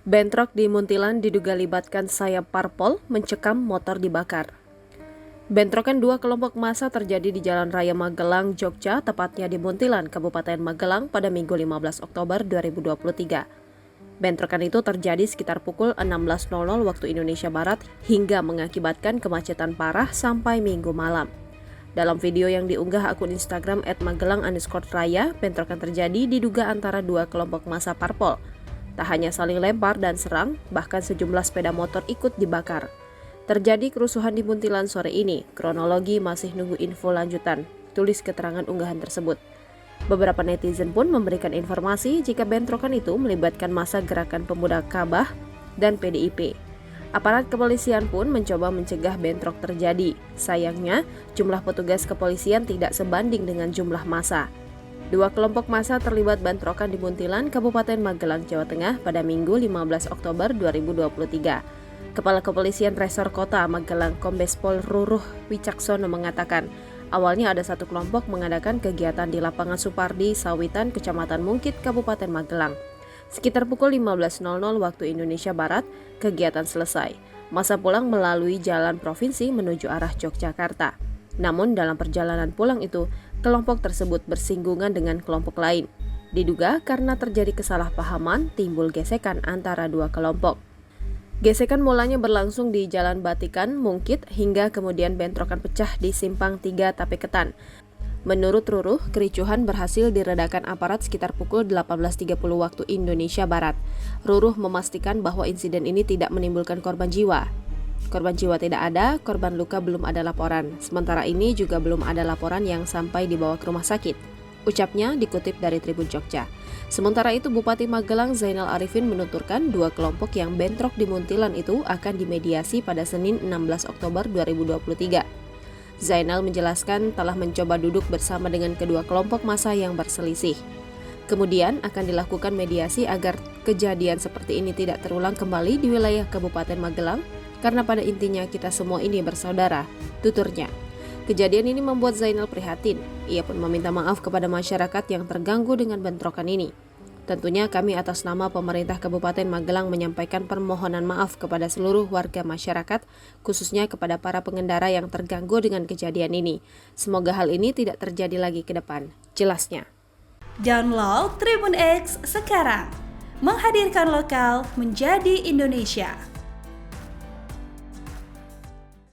Bentrok di Muntilan diduga libatkan sayap parpol mencekam motor dibakar. Bentrokan dua kelompok massa terjadi di Jalan Raya Magelang, Jogja, tepatnya di Muntilan, Kabupaten Magelang pada Minggu 15 Oktober 2023. Bentrokan itu terjadi sekitar pukul 16.00 waktu Indonesia Barat hingga mengakibatkan kemacetan parah sampai Minggu malam. Dalam video yang diunggah akun Instagram @magelang_raya, bentrokan terjadi diduga antara dua kelompok massa parpol. Tak hanya saling lempar dan serang, bahkan sejumlah sepeda motor ikut dibakar. Terjadi kerusuhan di Muntilan sore ini, kronologi masih nunggu info lanjutan, tulis keterangan unggahan tersebut. Beberapa netizen pun memberikan informasi jika bentrokan itu melibatkan massa Gerakan Pemuda Kabah dan PDIP. Aparat kepolisian pun mencoba mencegah bentrok terjadi. Sayangnya, jumlah petugas kepolisian tidak sebanding dengan jumlah massa. Dua kelompok massa terlibat bentrokan di Muntilan, Kabupaten Magelang, Jawa Tengah pada Minggu 15 Oktober 2023. Kepala Kepolisian Resor Kota Magelang, Kombes Pol Ruruh Wicaksono mengatakan, awalnya ada satu kelompok mengadakan kegiatan di lapangan Supardi, Sawitan, Kecamatan Mungkit, Kabupaten Magelang. Sekitar pukul 15.00 waktu Indonesia Barat, kegiatan selesai. Massa pulang melalui jalan provinsi menuju arah Yogyakarta. Namun dalam perjalanan pulang itu, kelompok tersebut bersinggungan dengan kelompok lain. Diduga karena terjadi kesalahpahaman, timbul gesekan antara dua kelompok. Gesekan mulanya berlangsung di Jalan Batikan, Mungkit, hingga kemudian bentrokan pecah di Simpang 3 Tapeketan. Menurut Ruruh, kericuhan berhasil diredakan aparat sekitar pukul 18.30 waktu Indonesia Barat. Ruruh memastikan bahwa insiden ini tidak menimbulkan korban jiwa. Korban jiwa tidak ada, korban luka belum ada laporan. Sementara ini juga belum ada laporan yang sampai dibawa ke rumah sakit. Ucapnya dikutip dari Tribun Jogja. Sementara itu Bupati Magelang Zainal Arifin menuturkan dua kelompok yang bentrok di Muntilan itu akan dimediasi pada Senin 16 Oktober 2023. Zainal menjelaskan telah mencoba duduk bersama dengan kedua kelompok massa yang berselisih. Kemudian akan dilakukan mediasi agar kejadian seperti ini tidak terulang kembali di wilayah Kabupaten Magelang, karena pada intinya kita semua ini bersaudara, tuturnya. Kejadian ini membuat Zainal prihatin. Ia pun meminta maaf kepada masyarakat yang terganggu dengan bentrokan ini. Tentunya kami atas nama pemerintah Kabupaten Magelang menyampaikan permohonan maaf kepada seluruh warga masyarakat, khususnya kepada para pengendara yang terganggu dengan kejadian ini. Semoga hal ini tidak terjadi lagi ke depan, jelasnya. Download Tribun X sekarang, menghadirkan lokal menjadi Indonesia.